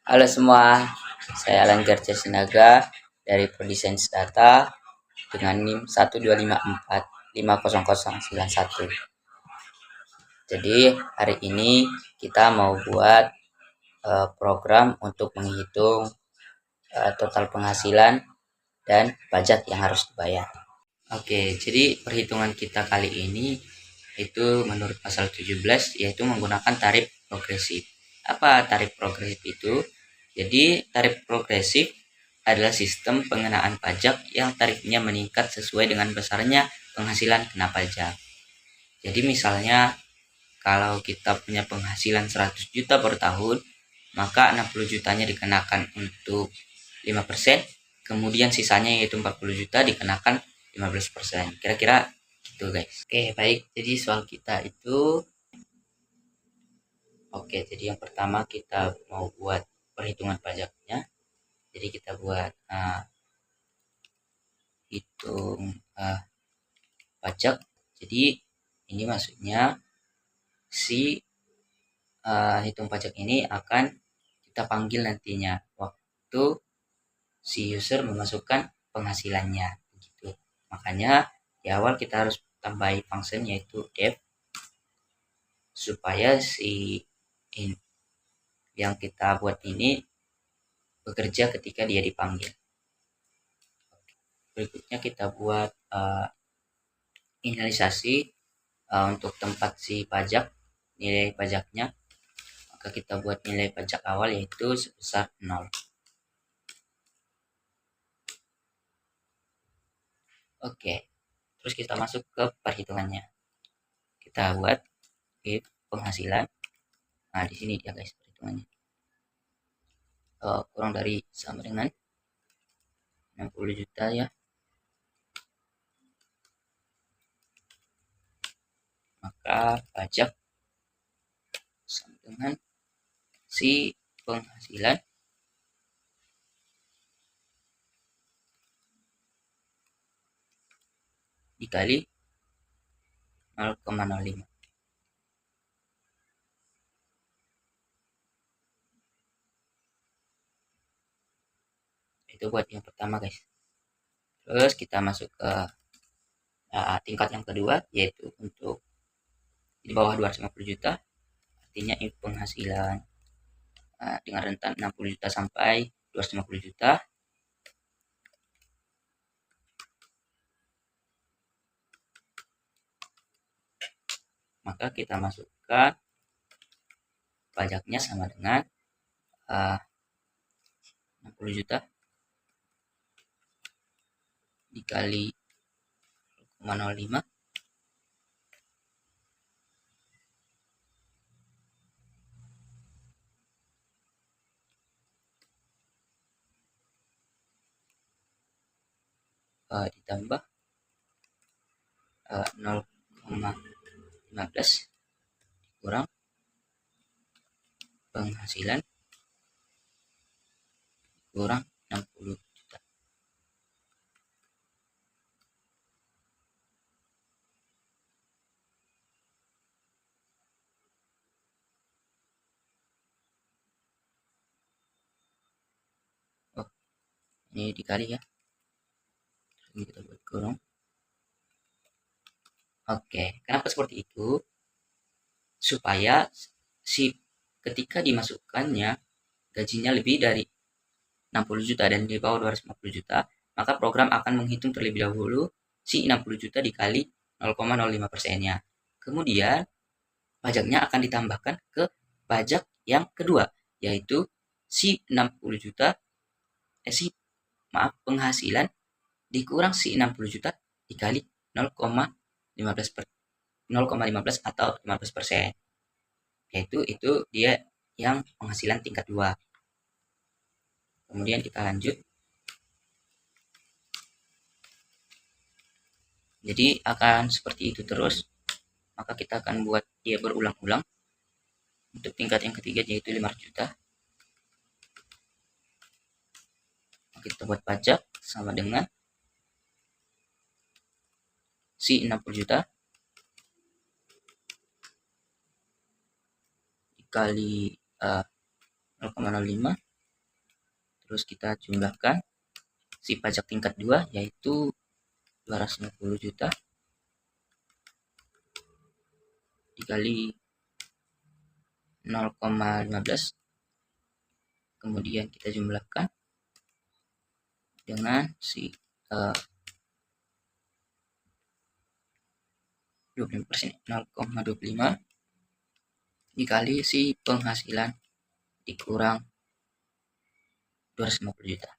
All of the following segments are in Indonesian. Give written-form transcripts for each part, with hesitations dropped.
Halo semua, saya Alan Garcia Sinaga dari Prodi Sains Data dengan NIM 125450091. Jadi hari ini kita mau buat program untuk menghitung total penghasilan dan pajak yang harus dibayar. Oke, jadi perhitungan kita kali ini itu menurut pasal 17 yaitu menggunakan tarif progresif. Apa tarif progresif itu? Jadi tarif progresif adalah sistem pengenaan pajak yang tarifnya meningkat sesuai dengan besarnya penghasilan kena pajak. Jadi misalnya kalau kita punya penghasilan 100 juta per tahun, maka 60 jutanya dikenakan untuk 5%, kemudian sisanya yaitu 40 juta dikenakan 15%. Kira-kira gitu guys. Oke, baik. Jadi soal kita itu jadi yang pertama kita mau buat perhitungan pajaknya. Jadi kita buat hitung pajak. Jadi ini maksudnya si hitung pajak ini akan kita panggil nantinya waktu si user memasukkan penghasilannya gitu. Makanya di awal kita harus tambahi function yaitu def supaya si yang kita buat ini bekerja ketika dia dipanggil. Berikutnya kita buat inisialisasi untuk tempat si pajak, nilai pajaknya. Maka kita buat nilai pajak awal yaitu sebesar 0. Oke, terus kita masuk ke perhitungannya. Kita buat if penghasilan. Nah, di sini dia guys perhitungannya. Kurang dari sama dengan 60 juta ya. Maka pajak sama dengan si penghasilan dikali 0,05. Itu buat yang pertama guys. Terus kita masuk ke tingkat yang kedua yaitu untuk di bawah 250 juta, artinya penghasilan dengan rentan 60 juta sampai 250 juta. Maka kita masukkan pajaknya sama dengan 60 juta dikali 0,05 ditambah 0,15 kurang penghasilan kurang 60 juta. Ini dikali ya. Ini kita buat kurung. Oke, kenapa seperti itu? Supaya si ketika dimasukkannya gajinya lebih dari 60 juta dan di bawah 250 juta, maka program akan menghitung terlebih dahulu si 60 juta dikali 0,05%-nya. Kemudian pajaknya akan ditambahkan ke pajak yang kedua, yaitu si 60 juta penghasilan dikurang si 60 juta dikali 0,15 atau 15%. Yaitu itu dia yang penghasilan tingkat 2. Kemudian kita lanjut. Jadi akan seperti itu terus. Maka kita akan buat dia berulang-ulang. Untuk tingkat yang ketiga yaitu 500 juta. Kita buat pajak sama dengan si 60 juta dikali 0,05 Terus kita jumlahkan si pajak tingkat 2 yaitu 250 juta dikali 0,15, kemudian kita jumlahkan dengan si 25%, 0,25 dikali si penghasilan dikurang 250 juta.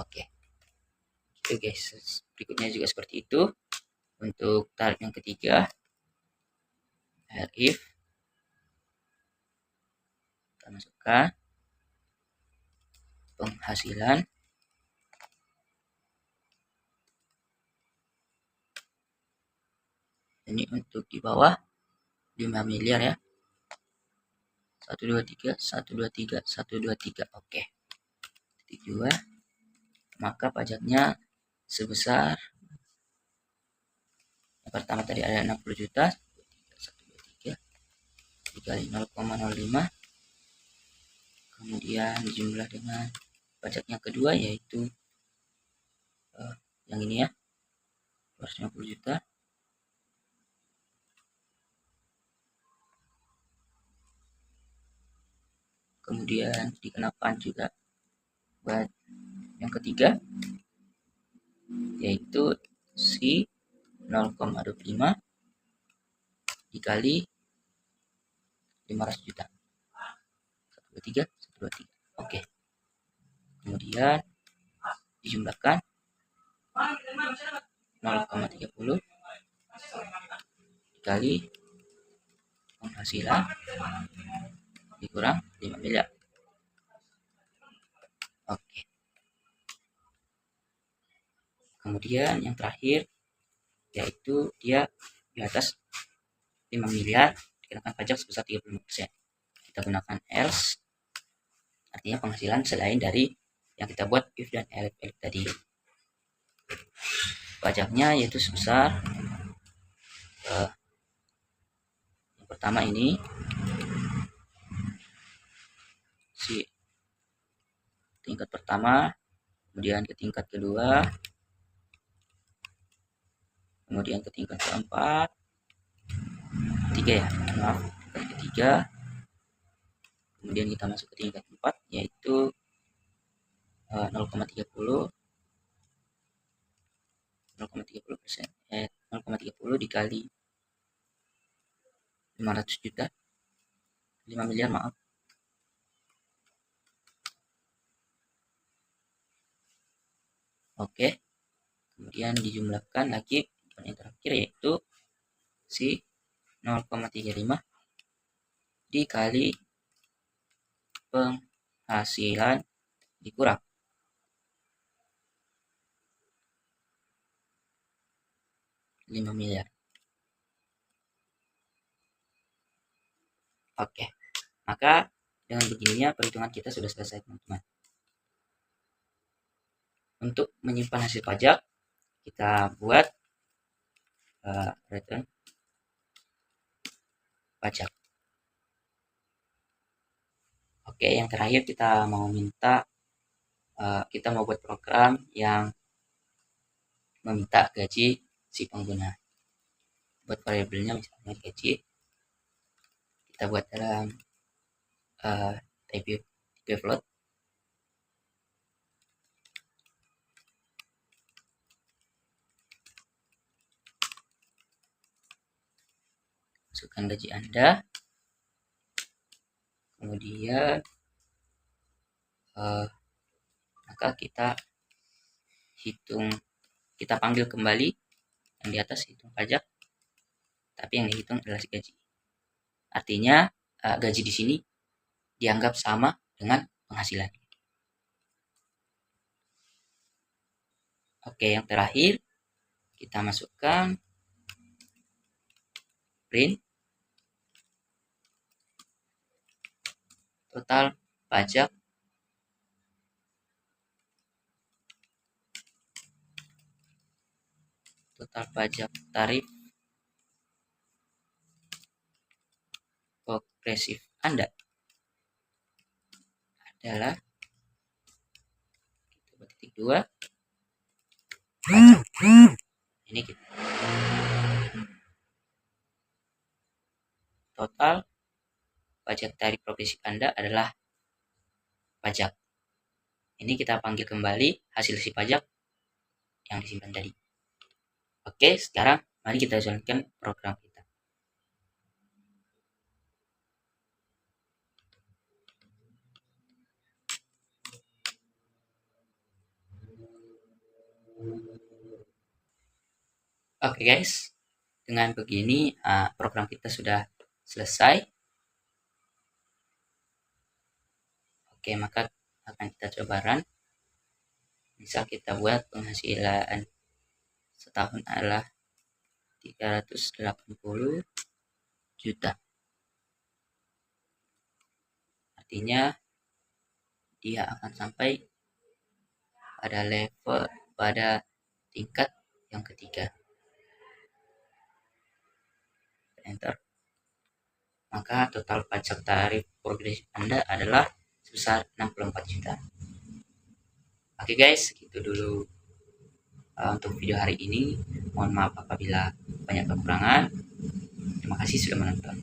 Oke, itu guys. Berikutnya juga seperti itu. Untuk tarif yang ketiga, if kita masukkan penghasilan ini untuk di bawah 5 miliar ya, 123 123 123. Oke, titik 2, maka pajaknya sebesar yang pertama tadi ada 60 juta 123 dikali 0,05, kemudian dijumlah dengan pajak yang kedua yaitu yang ini ya, 250 juta kemudian dikenakan juga buat yang ketiga yaitu si 0,25 dikali 500 juta 123 123. Oke, kemudian dijumlahkan 0,30 dikali penghasilan dikurang 5 miliar. Oke, kemudian yang terakhir yaitu dia di atas 5 miliar dikenakan pajak sebesar 35%. Kita gunakan else, artinya penghasilan selain dari yang kita buat if dan elif tadi. Pajaknya yaitu sebesar yang pertama ini si tingkat pertama, kemudian ke tingkat kedua, kemudian ke tingkat keempat, ketiga ya, maaf, ketiga, kemudian kita masuk ke tingkat 4 yaitu 0,30 dikali 500 juta 5 miliar maaf. Oke, kemudian dijumlahkan lagi yang terakhir yaitu si 0,35 dikali penghasilan dikurang 5 miliar. Oke, maka dengan begininya perhitungan kita sudah selesai teman-teman. Untuk menyimpan hasil pajak kita buat return pajak. Oke, yang terakhir kita mau minta kita mau buat program yang meminta gaji si pengguna. Buat variabelnya misalnya gaji, kita buat dalam type float. Masukkan gaji Anda, kemudian maka kita panggil kembali yang di atas hitung pajak, tapi yang dihitung adalah si gaji. Artinya gaji di sini dianggap sama dengan penghasilan. Oke, yang terakhir kita masukkan print total pajak tarif progresif Anda. adalah 2 pajak. Ini kita total pajak dari profesi Anda adalah pajak. Ini kita panggil kembali hasil si pajak yang disimpan tadi. Oke, sekarang mari kita jalankan program kita. Oke guys, dengan begini program kita sudah selesai. Oke, maka akan kita coba run. Misal kita buat penghasilan setahun adalah 380 juta. Artinya dia akan sampai pada tingkat yang ketiga. Enter. Maka total pajak tarif progresi Anda adalah sebesar 64 juta. Oke guys, gitu dulu untuk video hari ini. Mohon maaf apabila banyak kekurangan. Terima kasih sudah menonton.